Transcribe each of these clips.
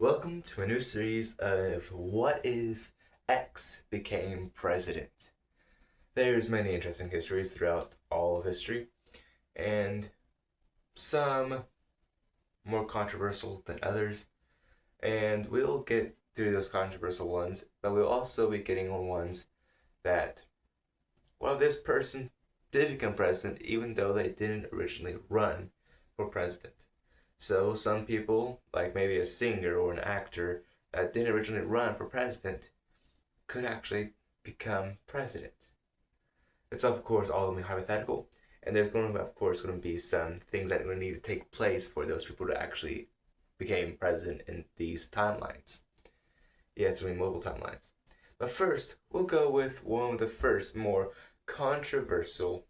Welcome to a new series of What If X Became President? There's many interesting histories throughout all of history, and some more controversial than others. And we'll get through those controversial ones, but we'll also be getting on ones that, well, this person did become president even though they didn't originally run for president. So some people, like maybe a singer or an actor that didn't originally run for president, could actually become president. It's of course all going to be hypothetical, and there's going to of course going to be some things that will need to take place for those people to actually become president in these timelines. Yeah, it's going to be multiple timelines. But first, we'll go with one of the first more controversial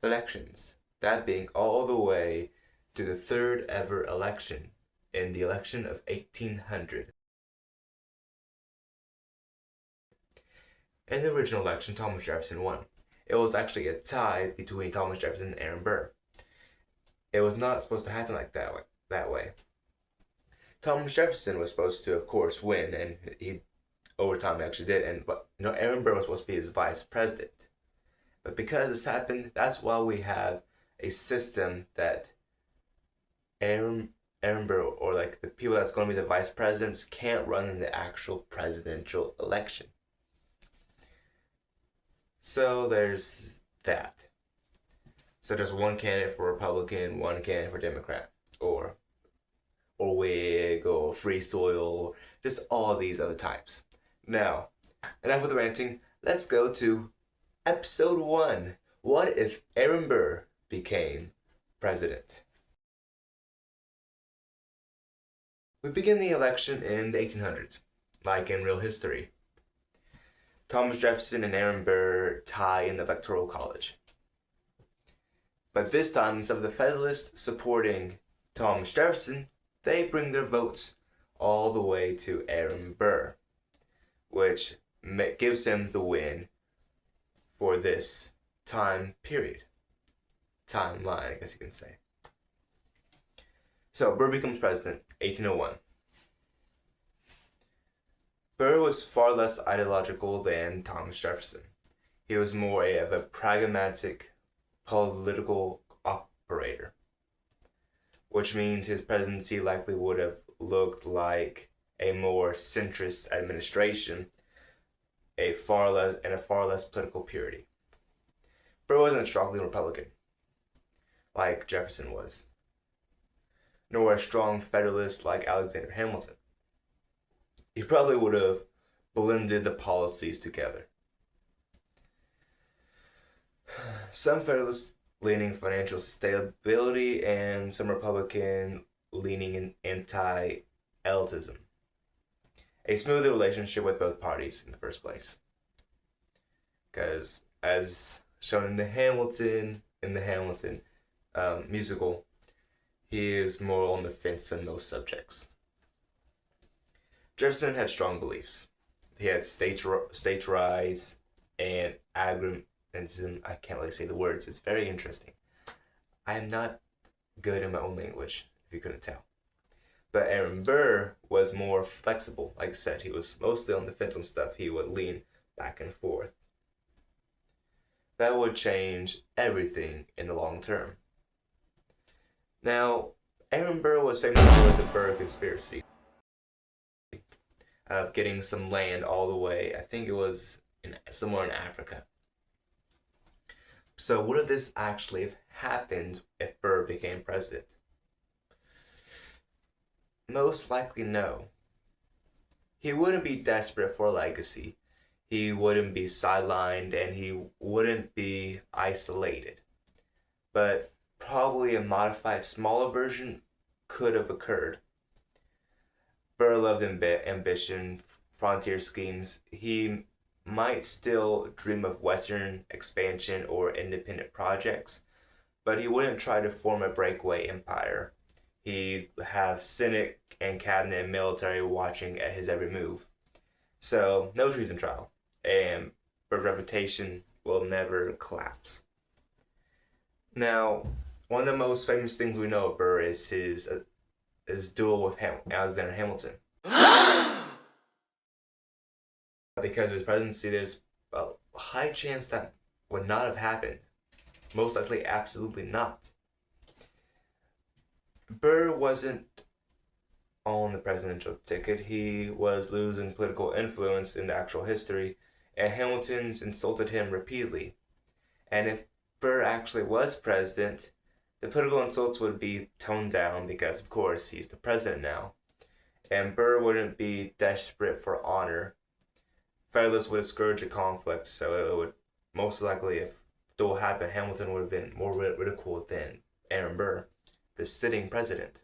elections. That being all the way to the third ever election in the election of 1800. In the original election, Thomas Jefferson won. It was actually a tie between Thomas Jefferson and Aaron Burr. It was not supposed to happen like that way. Thomas Jefferson was supposed to, of course, win, and he over time actually did. But Aaron Burr was supposed to be his vice president. But because this happened, that's why we have a system that Aaron Burr, or like the people that's going to be the vice presidents, can't run in the actual presidential election. So there's that. So there's one candidate for Republican, one candidate for Democrat, or Whig, or Free Soil, just all these other types. Now, enough with the ranting. Let's go to episode 1. What if Aaron Burr became president? We begin the election in the 1800s, like in real history. Thomas Jefferson and Aaron Burr tie in the Electoral College. But this time, instead of the Federalists supporting Thomas Jefferson, they bring their votes all the way to Aaron Burr, which gives him the win for this time period. Timeline, I guess you can say. So Burr becomes president, 1801. Burr was far less ideological than Thomas Jefferson. He was more of a pragmatic political operator, which means his presidency likely would have looked like a more centrist administration, a far less political purity. Burr wasn't strongly Republican, like Jefferson was, nor a strong Federalist like Alexander Hamilton. He probably would have blended the policies together. Some Federalists leaning financial stability, and some Republican leaning in anti-elitism. A smoother relationship with both parties in the first place. Because as shown in the Hamilton musical, he is more on the fence on most subjects. Jefferson had strong beliefs. He had states' rights and agrarianism. I can't really say the words. It's very interesting. I am not good in my own language, if you couldn't tell. But Aaron Burr was more flexible. Like I said, he was mostly on the fence on stuff. He would lean back and forth. That would change everything in the long term. Now, Aaron Burr was famous for the Burr conspiracy of getting some land all the way, I think it was somewhere in Africa. So would have this actually have happened if Burr became president? Most likely no. He wouldn't be desperate for a legacy. He wouldn't be sidelined, and he wouldn't be isolated. But probably a modified, smaller version could have occurred. Burr loved ambition, frontier schemes. He might still dream of Western expansion or independent projects, but he wouldn't try to form a breakaway empire. He'd have Senate and cabinet and military watching at his every move. So, no treason trial, and Burr's reputation will never collapse. Now, one of the most famous things we know of Burr is his his duel with Alexander Hamilton. Because of his presidency, there's a high chance that would not have happened. Most likely, absolutely not. Burr wasn't on the presidential ticket. He was losing political influence in the actual history, and Hamilton's insulted him repeatedly. And if Burr actually was president, the political insults would be toned down because, of course, he's the president now. And Burr wouldn't be desperate for honor. Federalists would discourage a conflict, so it would most likely, if duel happened, Hamilton would have been more ridiculed than Aaron Burr, the sitting president.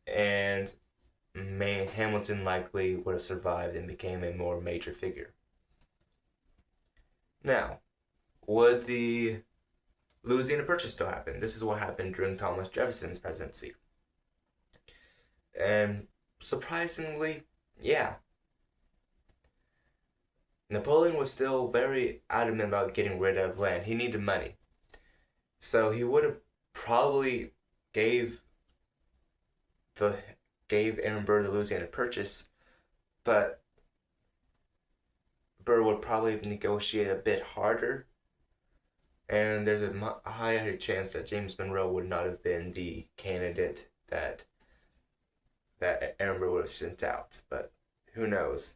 And Hamilton likely would have survived and became a more major figure. Now, would the Louisiana Purchase still happen? This is what happened during Thomas Jefferson's presidency. And surprisingly, yeah. Napoleon was still very adamant about getting rid of land. He needed money. So he would have probably gave Aaron Burr the Louisiana Purchase, but Burr would probably negotiate a bit harder, and there's a higher chance that James Monroe would not have been the candidate that Aaron Burr would have sent out. But who knows?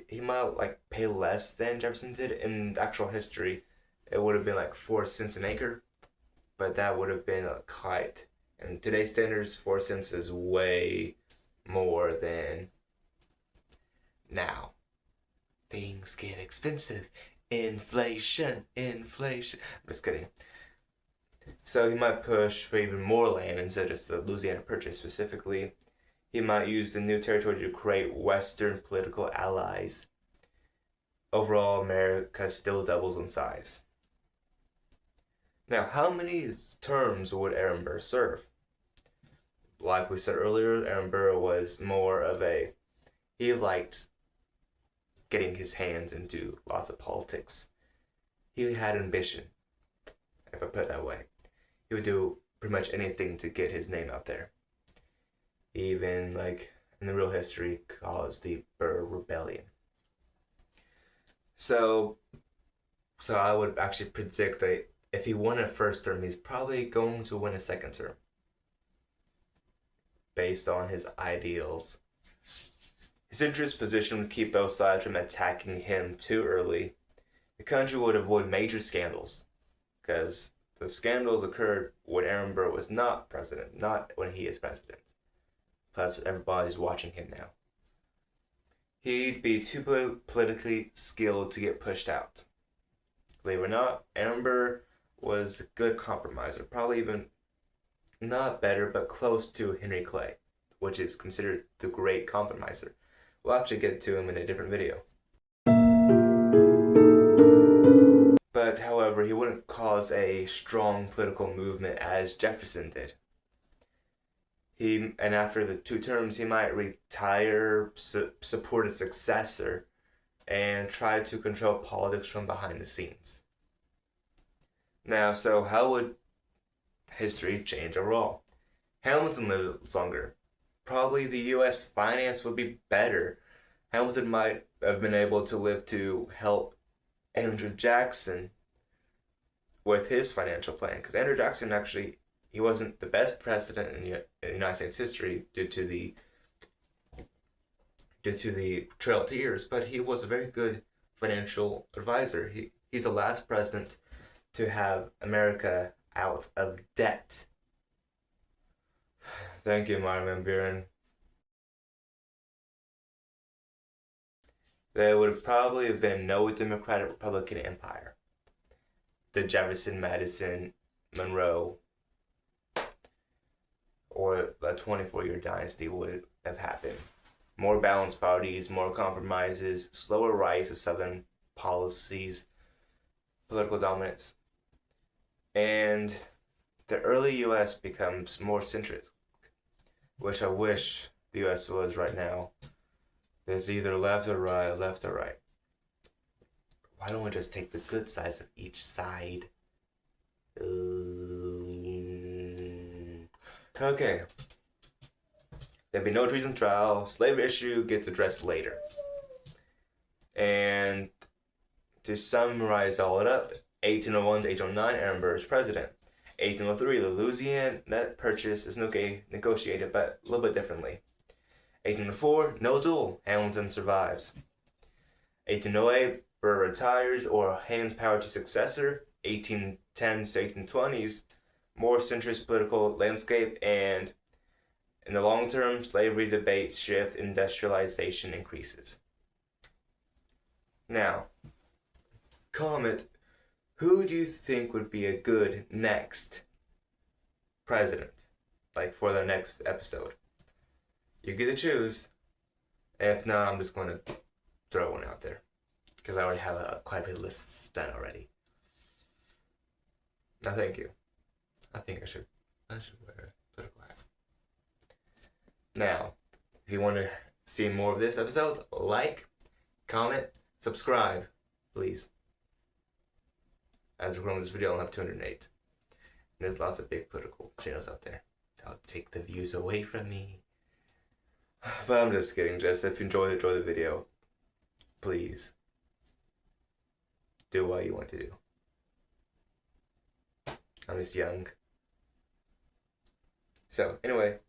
He might pay less than Jefferson did. In actual history, it would have been 4 cents an acre, but that would have been a kite. And today's standards, 4 cents is way more than now. Things get expensive. Inflation. I'm just kidding. So he might push for even more land instead of just the Louisiana Purchase specifically. He might use the new territory to create Western political allies. Overall, America still doubles in size. Now, how many terms would Aaron Burr serve? Like we said earlier, Aaron Burr was more of he liked getting his hands into lots of politics. He had ambition, if I put it that way. He would do pretty much anything to get his name out there. Even, in the real history, caused the Burr Rebellion. So I would actually predict that if he won a first term, he's probably going to win a second term. Based on his ideals. His interest position would keep both sides from attacking him too early. The country would avoid major scandals, because the scandals occurred when Aaron Burr was not president, not when he is president. Plus, everybody's watching him now. He'd be too politically skilled to get pushed out. Believe it or not, Aaron Burr was a good compromiser, probably even not better, but close to Henry Clay, which is considered the great compromiser. We'll actually get to him in a different video. But, however, he wouldn't cause a strong political movement as Jefferson did. And after the 2 terms, he might retire, support a successor, and try to control politics from behind the scenes. Now, so how would history change overall? Hamilton lived longer. Probably the U.S. finance would be better. Hamilton might have been able to live to help Andrew Jackson with his financial plan, because Andrew Jackson actually, he wasn't the best president in United States history due to the Trail of Tears, but he was a very good financial advisor. He's the last president to have America out of debt. Thank you, Marvin Van Buren. There would probably have been no Democratic Republican empire. The Jefferson, Madison, Monroe, or the 24-year dynasty would have happened. More balanced parties, more compromises, slower rise of Southern policies, political dominance. And the early U.S. becomes more centrist, which I wish the U.S. was right now. There's either left or right. Why don't we just take the good sides of each side? Okay. There'll be no treason trial. Slavery issue gets addressed later. And to summarize all it up, 1801 to 1809, Aaron Burr is president. 1803, the Louisiana Purchase is negotiated, but a little bit differently. 1804, no duel. Hamilton survives. 1808, Burr retires or hands power to successor. 1810s to 1820s, more centrist political landscape, and in the long term, slavery debates shift, industrialization increases. Now, comment, who do you think would be a good next president? Like for the next episode. You get to choose. If not, I'm just going to throw one out there. Because I already have quite a bit of lists done already. No, thank you. I think I should wear a political hat. Now, if you want to see more of this episode, like, comment, subscribe, please. As we're growing this video, I'll have 208. And there's lots of big political channels out there. I'll take the views away from me. But I'm just kidding, just if you enjoy the video, please do what you want to do. I'm just young. So, anyway,